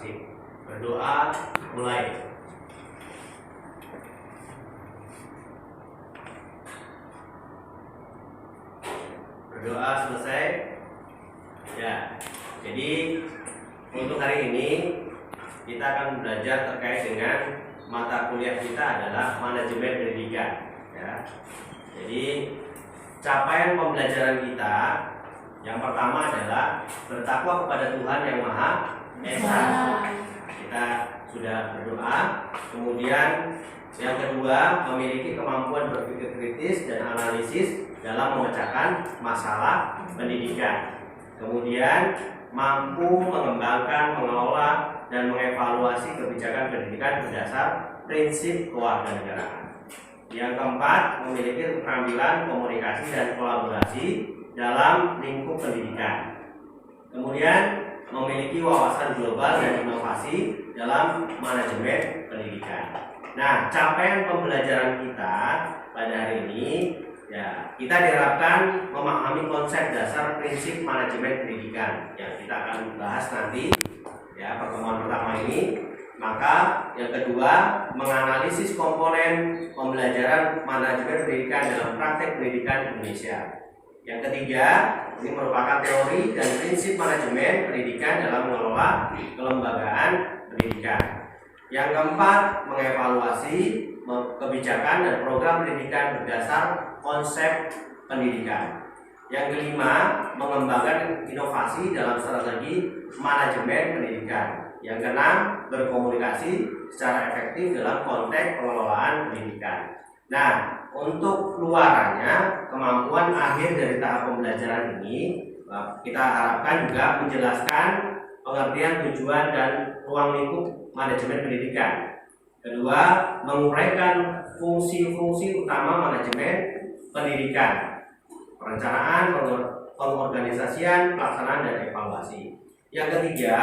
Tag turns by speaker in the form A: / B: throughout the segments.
A: masing-masing. Berdoa mulai. Berdoa selesai. Ya. Jadi untuk hari ini kita akan belajar terkait dengan mata kuliah kita adalah manajemen pendidikan. Ya. Jadi capaian pembelajaran kita yang pertama adalah bertakwa kepada Tuhan yang Maha Esa. Kita sudah berdoa. Kemudian yang kedua, memiliki kemampuan berpikir kritis dan analisis dalam memecahkan masalah pendidikan. Kemudian mampu mengembangkan, mengelola, dan mengevaluasi kebijakan pendidikan berdasar prinsip kewarganegaraan. Yang keempat, memiliki keterampilan komunikasi dan kolaborasi dalam lingkup pendidikan. Kemudian memiliki wawasan global dan inovasi dalam manajemen pendidikan. Nah, capaian pembelajaran kita pada hari ini, ya, kita diharapkan memahami konsep dasar prinsip manajemen pendidikan yang kita akan bahas nanti, ya, pertemuan pertama ini. Maka yang kedua, menganalisis komponen pembelajaran manajemen pendidikan dalam praktek pendidikan Indonesia. Yang ketiga, ini merupakan teori dan prinsip manajemen pendidikan dalam mengelola kelembagaan pendidikan. Yang keempat, mengevaluasi kebijakan dan program pendidikan berdasar konsep pendidikan. Yang kelima, mengembangkan inovasi dalam strategi manajemen pendidikan. Yang keenam, berkomunikasi secara efektif dalam konteks pengelolaan pendidikan. Nah, untuk luarannya, kemampuan akhir dari tahap pembelajaran ini kita harapkan juga menjelaskan pengertian tujuan dan ruang lingkup manajemen pendidikan. Kedua, menguraikan fungsi-fungsi utama manajemen pendidikan, perencanaan, pengorganisasian, pelaksanaan, dan evaluasi. Yang ketiga,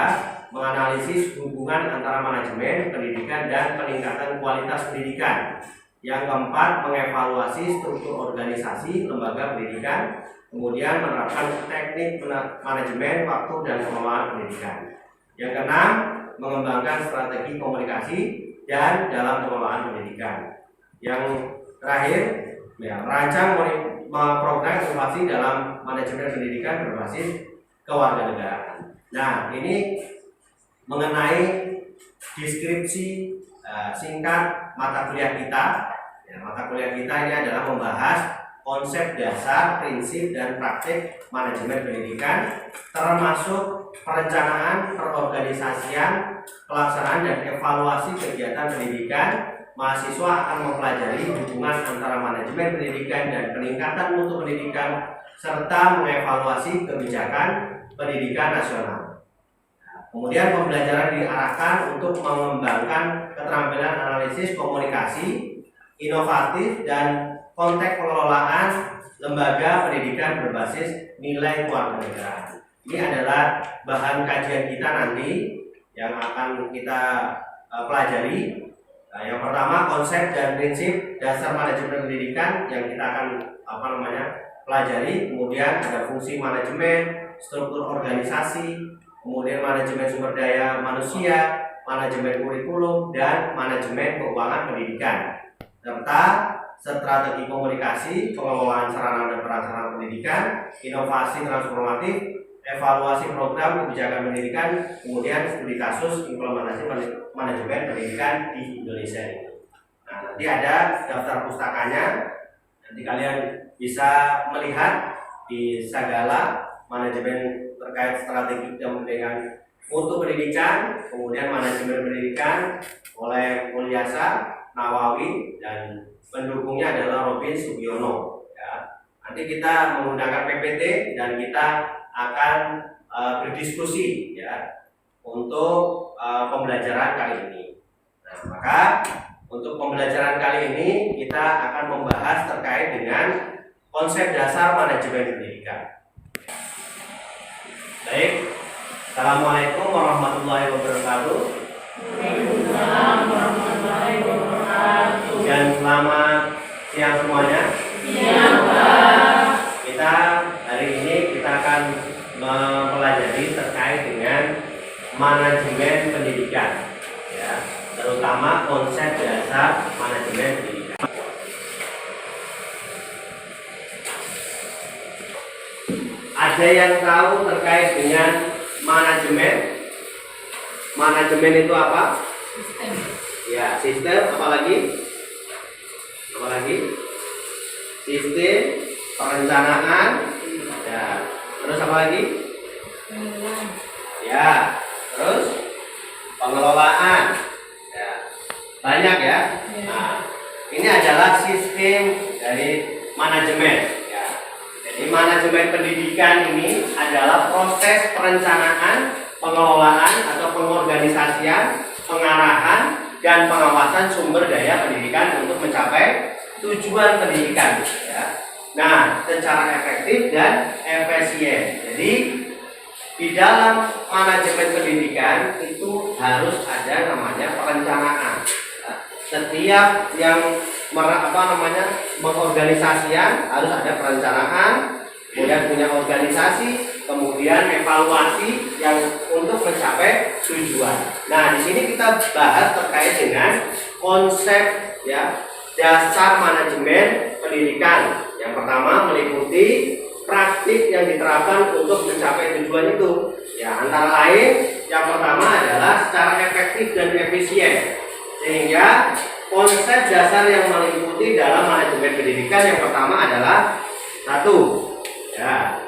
A: menganalisis hubungan antara manajemen pendidikan dan peningkatan kualitas pendidikan. Yang keempat, mengevaluasi struktur organisasi lembaga pendidikan, kemudian menerapkan teknik manajemen waktu dan pengelolaan pendidikan. Yang keenam, mengembangkan strategi komunikasi dan dalam pengelolaan pendidikan. Yang terakhir, ya, merancang program inovasi dalam manajemen pendidikan berbasis kewarganegaraan. Nah, ini mengenai deskripsi singkat mata kuliah kita. Ya, mata kuliah kita ini adalah membahas konsep dasar, prinsip, dan praktik manajemen pendidikan, termasuk perencanaan, perorganisasian, pelaksanaan, dan evaluasi kegiatan pendidikan. Mahasiswa akan mempelajari hubungan antara manajemen pendidikan dan peningkatan mutu pendidikan, serta mengevaluasi kebijakan pendidikan nasional. Kemudian pembelajaran diarahkan untuk mengembangkan keterampilan analisis komunikasi, inovatif, dan konteks pengelolaan lembaga pendidikan berbasis nilai kewarganegaraan. Ini adalah bahan kajian kita nanti yang akan kita pelajari. Yang pertama, konsep dan prinsip dasar manajemen pendidikan yang kita akan pelajari. Kemudian ada fungsi manajemen, struktur organisasi, kemudian manajemen sumber daya manusia, manajemen kurikulum, dan manajemen keuangan pendidikan, serta strategi komunikasi, pengelolaan sarana dan prasarana pendidikan, inovasi transformatif, evaluasi program kebijakan pendidikan, kemudian studi kasus implementasi manajemen pendidikan di Indonesia ini. Nah, nanti ada daftar pustakanya, nanti kalian bisa melihat di Sagala manajemen terkait strategi pendidikan untuk pendidikan, kemudian manajemen pendidikan oleh Mulyasa Nawawi, dan pendukungnya adalah Robin Sugiono. Ya. Nanti kita menggunakan PPT dan kita akan berdiskusi, ya, untuk pembelajaran kali ini. Nah, maka untuk pembelajaran kali ini kita akan membahas terkait dengan konsep dasar manajemen pendidikan. Baik, Assalamualaikum warahmatullahi wabarakatuh.
B: Waalaikumsalam warahmatullahi wabarakatuh.
A: Dan selamat siang semuanya.
B: Siang, Pak.
A: Kita hari ini kita akan mempelajari terkait dengan manajemen pendidikan, ya, terutama konsep dasar manajemen pendidikan. Ada yang tahu terkait dengan manajemen? Manajemen itu apa?
B: Sistem.
A: Ya, sistem, apalagi? Sistem perencanaan. Ya, terus apa lagi?
B: Pengelolaan.
A: Ya, terus pengelolaan. Ya, banyak ya. Nah, ini adalah sistem dari manajemen. Ya. Jadi manajemen pendidikan ini adalah proses perencanaan, pengelolaan atau pengorganisasian, pengarahan dan pengawasan sumber daya pendidikan untuk mencapai tujuan pendidikan. Ya. Nah, secara efektif dan efisien. Jadi di dalam manajemen pendidikan itu harus ada namanya perencanaan. Ya. Setiap yang mengorganisasian harus ada perencanaan, kemudian punya organisasi, kemudian evaluasi yang untuk mencapai tujuan. Nah, di sini kita bahas terkait dengan konsep ya dasar manajemen pendidikan. Yang pertama meliputi praktik yang diterapkan untuk mencapai tujuan itu. Ya, antara lain yang pertama adalah secara efektif dan efisien. Sehingga konsep dasar yang meliputi dalam manajemen pendidikan yang pertama adalah satu, ya,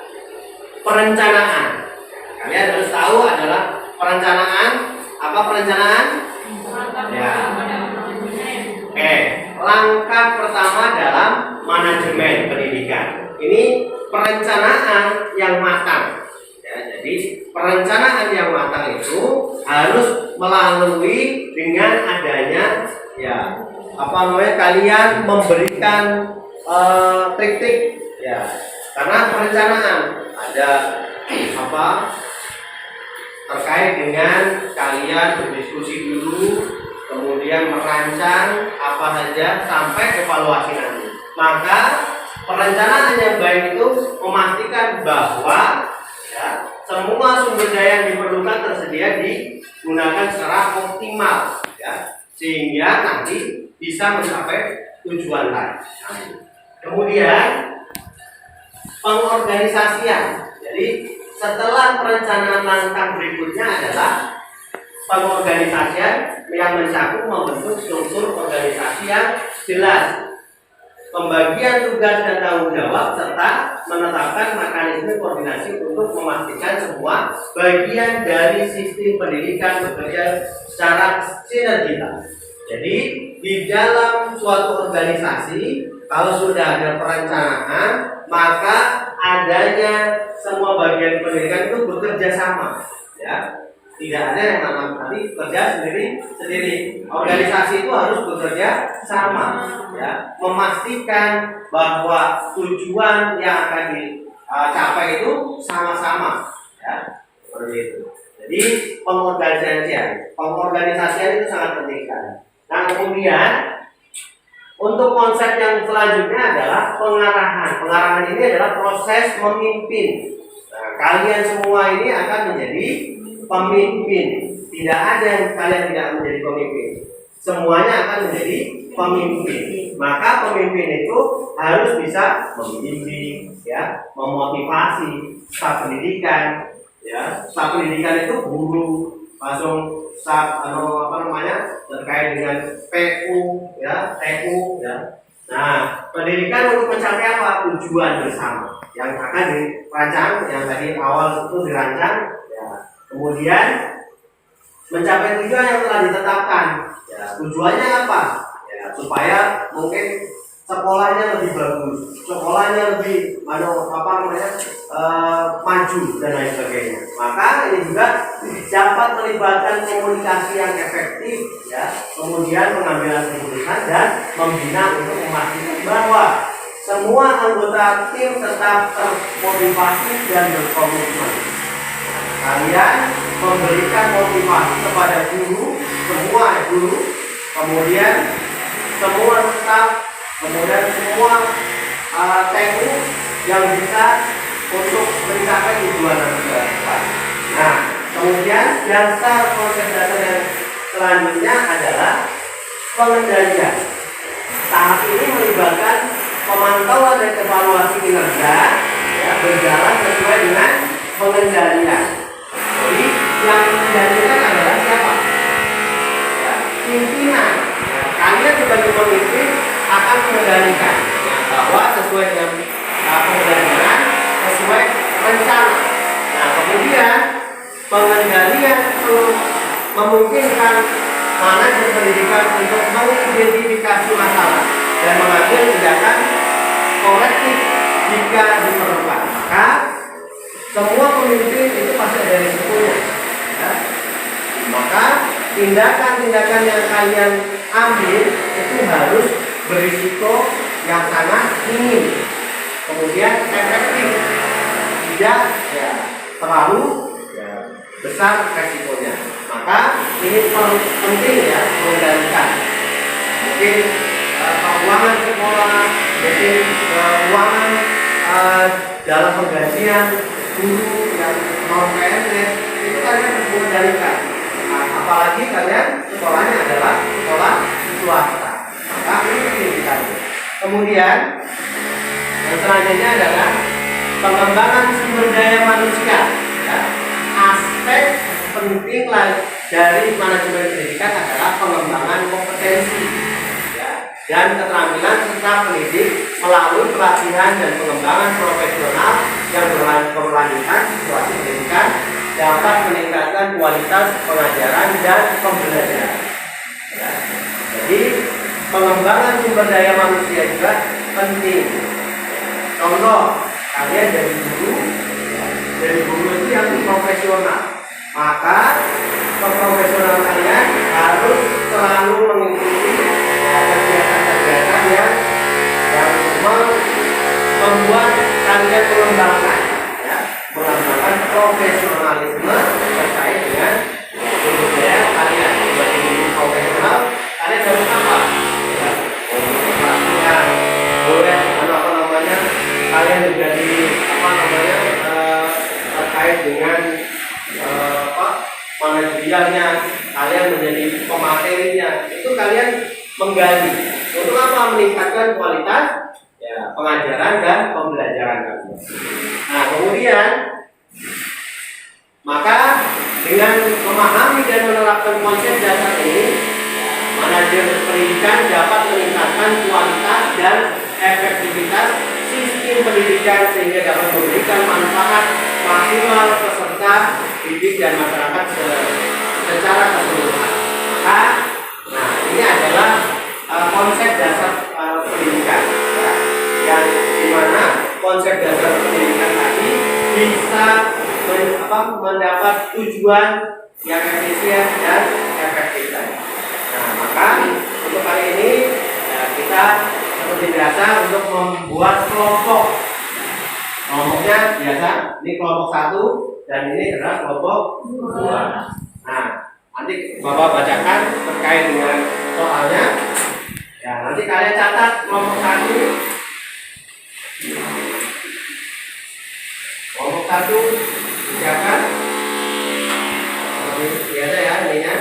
A: perencanaan. Kalian harus tahu adalah perencanaan. Apa perencanaan? Ya. Oke, langkah pertama dalam manajemen pendidikan. Ini perencanaan yang matang. Ya, jadi perencanaan yang matang itu harus melalui dengan adanya ya kalian memberikan trik-trik ya, karena perencanaan ada terkait dengan kalian berdiskusi dulu, kemudian merancang apa saja sampai evaluasi nanti. Maka perencanaan yang baik itu memastikan bahwa ya, semua sumber daya yang diperlukan tersedia digunakan secara optimal ya, sehingga nanti bisa mencapai tujuan tadi. Kemudian pengorganisasian. Jadi setelah perencanaan langkah berikutnya adalah pengorganisasian yang mencakup membentuk struktur organisasi yang jelas, pembagian tugas dan tanggung jawab, serta menetapkan mekanisme koordinasi untuk memastikan semua bagian dari sistem pendidikan bekerja secara sinergitas. Jadi di dalam suatu organisasi kalau sudah ada perencanaan, maka adanya semua bagian pendidikan itu bekerja sama, ya. Tidak ada yang nanti kerja sendiri. Organisasi itu harus bekerja sama, ya, memastikan bahwa tujuan yang akan dicapai itu sama-sama, ya, seperti itu. Jadi pengorganisasian itu sangat penting sekali. Nah, kemudian untuk konsep yang selanjutnya adalah pengarahan. Pengarahan ini adalah proses memimpin. Nah, kalian semua ini akan menjadi pemimpin. Tidak ada yang kalian tidak menjadi pemimpin. Semuanya akan menjadi pemimpin. Maka pemimpin itu harus bisa membimbing, ya, memotivasi staf pendidikan, ya. Staf pendidikan itu guru, langsung staf terkait dengan PU, ya, TU, ya. Nah, pendidikan untuk mencapai apa? Tujuan bersama yang akan dirancang, yang tadi awal itu dirancang. Kemudian mencapai tujuan yang telah ditetapkan. Ya, tujuannya apa? Ya, supaya mungkin sekolahnya lebih bagus, sekolahnya lebih maju dan lain sebagainya. Maka ini juga dapat melibatkan komunikasi yang efektif, ya, kemudian pengambilan keputusan dan membina untuk memastikan bahwa semua anggota tim tetap termotivasi dan berkomitmen. Kalian memberikan motivasi kepada guru, semua guru, kemudian semua staf, kemudian semua TU yang bisa untuk mencapai tujuan tersebut. Nah, Kemudian dasar konsep dasar yang selanjutnya adalah pengendalian. Tahap ini melibatkan pemantauan dan evaluasi kinerja, ya, berjalan sesuai dengan pengendalian. Jadi yang mengendalikan adalah siapa? Ya, pimpinan. Ya, kalian sebagai pemimpin akan mengendalikan, ya, bahwa sesuai dengan pengendalian, sesuai rencana. Nah, kemudian pengendalian itu memungkinkan manajer pendidikan untuk mengidentifikasi masalah dan mengambil tindakan korektif jika diperlukan. Maka semua pemimpin itu pasti ada risikonya, ya. Maka tindakan-tindakan yang kalian ambil itu harus berisiko yang sangat tinggi, kemudian efektif, tidak ya terlalu ya, besar resikonya. Maka ini penting ya mengendalikan. Mungkin keuangan sekolah, mungkin keuangan dalam penggajian guru yang non PNS itu kalian harus mengendalikan. Nah, apalagi kalian sekolahnya adalah sekolah swasta. Maka ini penting sekali. Kemudian yang selanjutnya adalah pengembangan sumber daya manusia. Ya. Aspek penting dari manajemen pendidikan adalah pengembangan kompetensi, ya, dan keterampilan serta pendidik melalui pelatihan dan pengembangan profesional yang berkelanjutan. Situasi pendidikan dapat meningkatkan kualitas pengajaran dan pembelajaran. Ya. Jadi pengembangan sumber daya manusia juga penting. Contoh, kalian dari guru itu yang profesional, maka keprofesionalan kalian harus selalu mengikuti kegiatan-kegiatan yang membuat kalian mengembangkan profesionalisme terkait dengan sumber daya kalian. Sebagai guru profesional, kalian harus apa? Pelatihan, boleh kalian menjadi terkait dengan manajerialnya, kalian menjadi pematerinya, itu kalian menggali untuk apa? Meningkatkan kualitas ya, pengajaran dan pembelajaran kalian. Nah, kemudian maka dengan memahami dan menerapkan konsep dasar ini, manajer pendidikan dapat meningkatkan kualitas dan efektivitas sistem pendidikan sehingga dapat memberikan manfaat maksimal peserta didik dan masyarakat secara keseluruhan. Maka, nah ini adalah konsep dasar pendidikan, ya, yang dimana konsep dasar pendidikan tadi bisa mendapat tujuan yang efisien dan efektif. Nah, maka untuk kali ini ya, kita seperti biasa untuk membuat kelompok. Kelompoknya biasa, ini kelompok 1 dan ini adalah kelompok 2. Nah, nanti Bapak bacakan terkait dengan soalnya. Ya, nanti kalian catat kelompok 1. Kelompok 1 siapkan. Biasa ya ininya.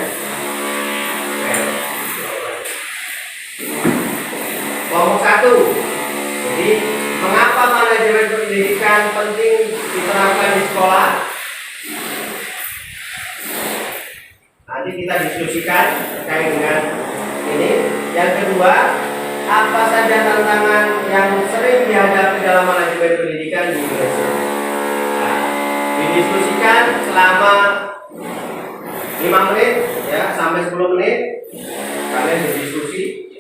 A: Kelompok 1. Jadi mengapa manajemen pendidikan penting diterapkan di sekolah? Nanti kita diskusikan terkait dengan ini. Yang kedua, apa saja tantangan yang sering dihadapi dalam manajemen pendidikan di Indonesia? Nah, didiskusikan selama 5 menit ya sampai 10 menit. Kalian berdiskusi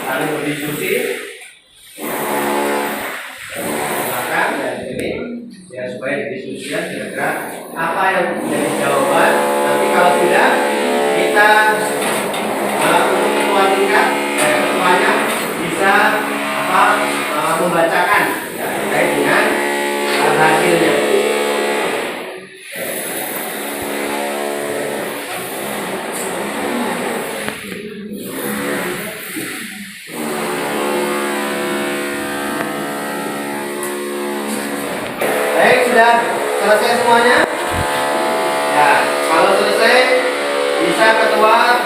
A: kalian berdiskusi silakan dan ini ya supaya diskusikan kira-kira apa yang menjadi jawaban. Nanti kalau sudah kita untuk ketua tingkat ketuanya bisa membacakan ya, terkait dengan hasilnya. Sudah selesai semuanya? keluar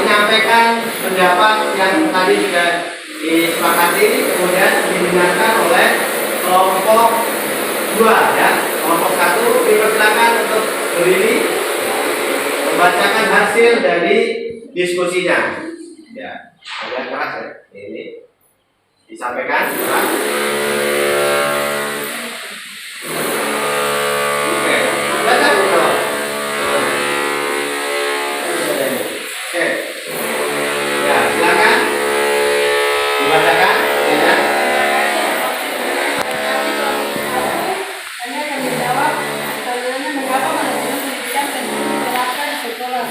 A: menyampaikan pendapat yang tadi sudah disepakati, kemudian didengarkan oleh kelompok 2 ya. Kelompok 1 dipersilakan untuk berdiri membacakan hasil dari diskusinya. Ya, agak keras ya. Ini disampaikan. Oke, baca dulu. Oke, ya silakan dibacakan. Ya.
B: Hanya akan menjawab pertanyaannya mengapa manajemen pendidikan penting diterapkan di sekolah.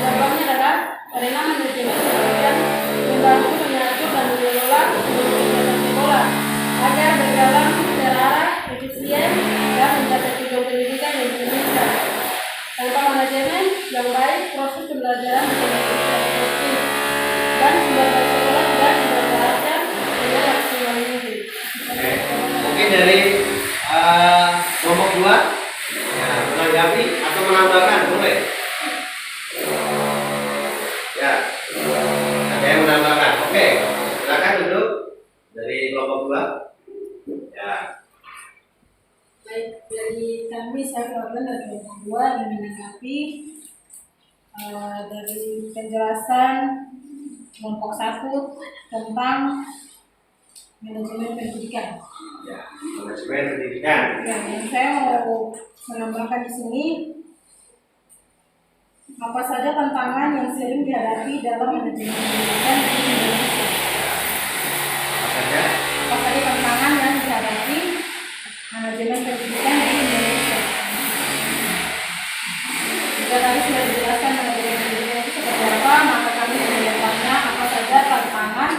B: Jawabannya adalah karena manajemen pendidikan membantu mengatur dan mengelola kegiatan sekolah agar berjalan terarah, efisien, dan mencapai tujuan pendidikan yang diinginkan. Tanpa manajemen yang baik, proses pembelajaran menjadi tidak efektif dan sumber sekolah tidak dimanfaatkan dengan maksimal mungkin.
A: Oke, mungkin dari kelompok 2 ya, menanggapi atau menambahkan boleh. Ya, ada yang menambahkan. Oke, silakan duduk dari kelompok 2. Ya,
B: Baik, dari kami saya keluarga dari kelompok 2 yang menanggapi dari penjelasan kelompok 1 tentang manajemen pendidikan.
A: ya, manajemen pendidikan.
B: Ya, yang saya mau menambahkan di sini apa saja tantangan yang sering dihadapi dalam manajemen pendidikan di Indonesia.
A: Apa saja?
B: Apa saja tantangan yang dihadapi manajemen pendidikan di Indonesia. Jika tadi sudah dijelaskan manajemen pendidikan itu seperti apa, maka kami menjawabnya apa saja tantangan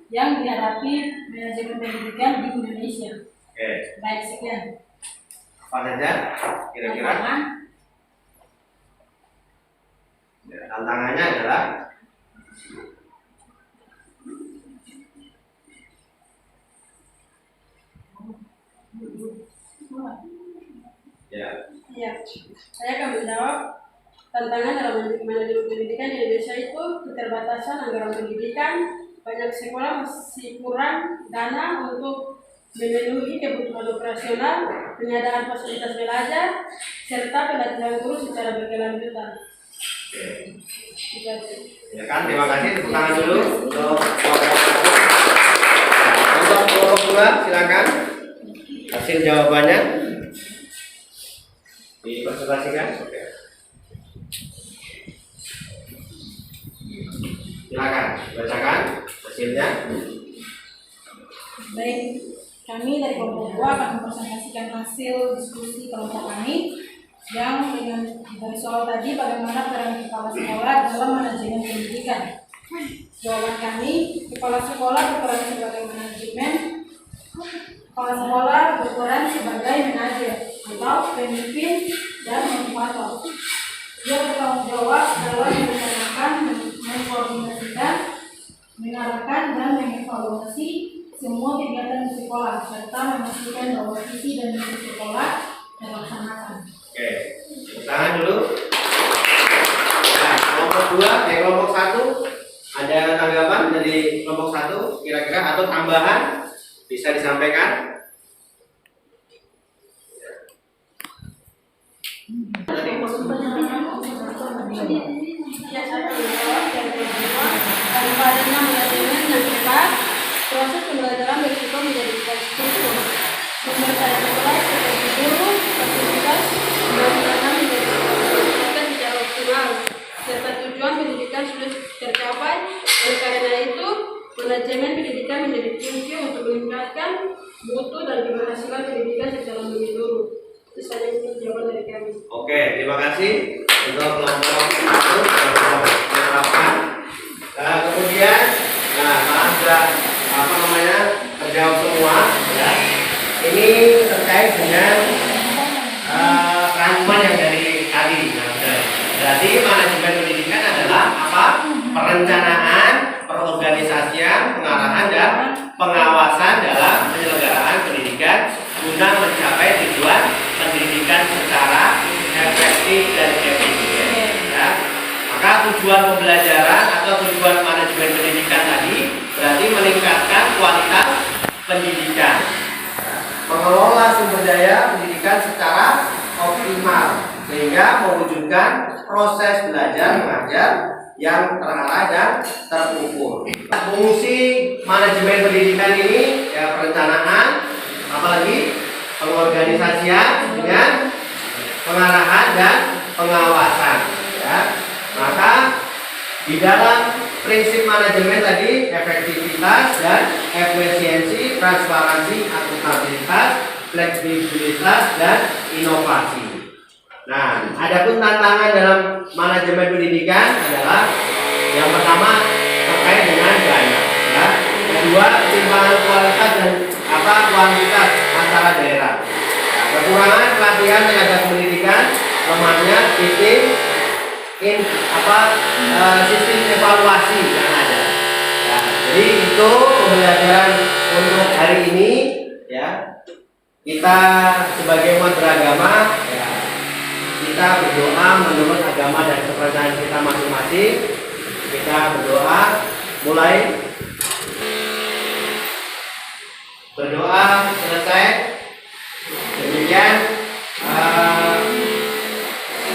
B: yang dihadapi manajemen pendidikan di Indonesia.
A: Oke,
B: Baik, sekian.
A: apa saja kira-kira?
B: Tantangan.
A: Ya, tantangannya adalah ya,
B: Ya, saya akan menjawab tantangan dalam manajemen pendidikan di Indonesia itu keterbatasan anggaran pendidikan, banyak sekolah masih kurang dana untuk memenuhi kebutuhan operasional, penyediaan fasilitas belajar, serta pelatihan guru secara berkelanjutan.
A: ya kan? Terima kasih. Tepuk tangan dulu untuk kelompok 1. Untuk kelompok 2 silakan hasil jawabannya dipresentasikan. Oke. Silakan bacakan hasilnya.
B: Baik, kami dari kelompok 2 akan mempresentasikan hasil diskusi kelompok kami yang dengan dari soal tadi bagaimana peran kepala sekolah dalam manajemen pendidikan. Jawaban kami, kepala sekolah berperan sebagai manajemen, kepala sekolah berperan sebagai manajer atau pemimpin dan motivator. Dia bertanggung jawab dalam merencanakan, mengkoordinasikan, mengarahkan dan mengevaluasi semua kegiatan di sekolah serta memastikan bahwa visi dan misi sekolah terlaksanakan.
A: Oke, tepuk tangan dulu. Nah, kelompok 2, kelompok 1 ada tanggapan dari kelompok 1 kira-kira atau tambahan bisa disampaikan?
B: Ya, saya akan menjawab yang kedua, tanpa adanya manajemen yang tepat, proses pembelajaran berisiko menjadi terstruktur. Sumber daya sekolah seperti guru, fasilitas, dan dana menjadi terpusatkan secara optimal, serta tujuan pendidikan sudah tercapai. Oleh karena itu, manajemen pendidikan menjadi kunci untuk meningkatkan mutu dan keberhasilan pendidikan secara menyeluruh. Itu saja jawaban dari kami.
A: Oke, terima kasih untuk kelompok 1 yang menerapkan. Kemudian, nah sudah terjawab semua. Ya. Ini terkait dengan rangkuman yang dari tadi. Nah, berarti manajemen pendidikan adalah apa? Perencanaan, perorganisasian, pengarahan dan pengawasan dalam penyelenggaraan pendidikan guna mencapai tujuan pendidikan secara efektif dan efisien. Ya. Maka Maka tujuan pembelajaran atau tujuan manajemen pendidikan tadi berarti meningkatkan kualitas pendidikan, mengelola sumber daya pendidikan secara optimal sehingga mewujudkan proses belajar mengajar yang terarah dan terukur. Fungsi manajemen pendidikan ini ya perencanaan, apalagi pengorganisasian dengan pengarahan dan pengawasan. Ya. Maka di dalam prinsip manajemen tadi efektivitas dan efisiensi, transparansi, akuntabilitas, fleksibilitas dan inovasi. Nah, adapun tantangan dalam manajemen pendidikan adalah yang pertama terkait dengan dana, ya. Kedua, ketimpangan kualitas dan kuantitas antara daerah. Nah, kekurangan pelatihan tenaga pendidikan, lemahnya sistem sistem evaluasi yang ada. Ya, jadi itu pembelajaran untuk hari ini, ya. Kita sebagai umat beragama, ya, kita berdoa menurut agama dan kepercayaan kita masing-masing. Kita berdoa, mulai berdoa selesai. Demikian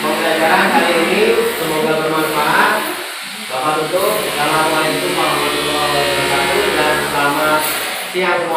A: pembelajaran kali ini, semoga bermanfaat. Bapak tutup. Assalamualaikum warahmatullahi wabarakatuh dan selamat siang.